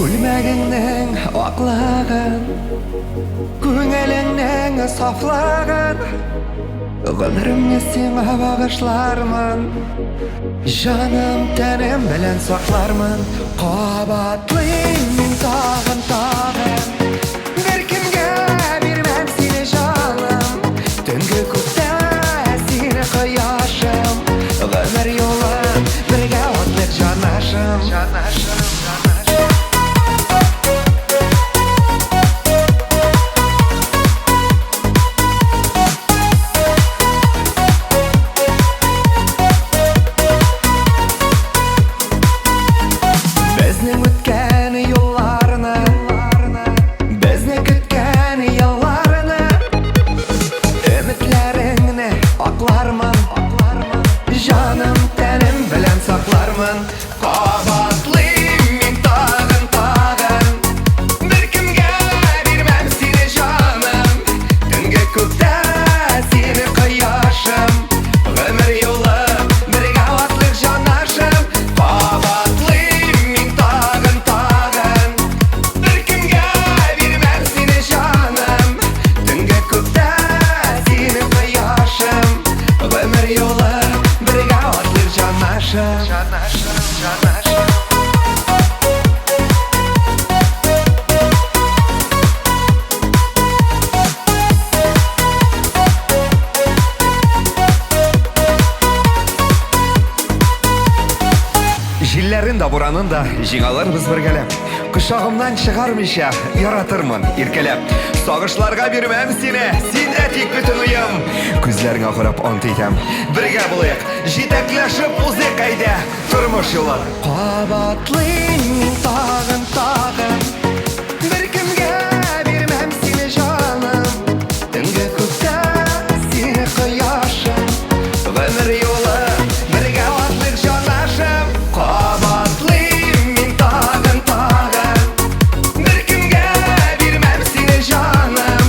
Күлмәгеңнең аклыгын, күңелеңнең сафлыгын гомремне сиңа багышлармын. Җаным, тәнем белән саклармын. Кабатлыйм мин тагын. Беркемгә бирмәм сине җаным. Төнге күктә сине кояшым. Гомер юлын бергә атлыйк җанашым. Безнең үткән юлларны, безне көткән елларны, өметләреңне аклармын. Җаным, тәнем белән саклармын. Кабатлыйм мин тагын. Беркемгә бирмәм сине җаным. Төнге күктә сине кояшым. Гомер юлы бергә атлыйк җанашым. Кабатлыйм мин тагын. Беркемгә бирмәм сине җаным. Төнге күктә сине кояшым. Гомер юлы бергә атлыйк җанашым. Җилләрен дә буранын да җиңалырбыз бергәләп. Кочагымнан чыгармыйча яратырмын иркәләп. Сагышларга бирмәм сине, синдә тик бөтен уем. Күзләреңә карап ант итәм, бергә булыйк, җитәкләшеп узыйк әйдә тормыш юлын. Кабатлыйм мин тагын. Беркемгә бирмәм сине җаным. Төнге күктә сине кояшым. Гомер юлы бергә атлыйк җанашым. Кабатлыйм мин тагын. Беркемгә бирмәм сине җаным.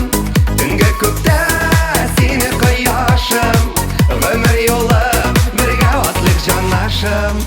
Төнге күктә сине кояшым. Гомер юлы бергә атлыйк җанашым.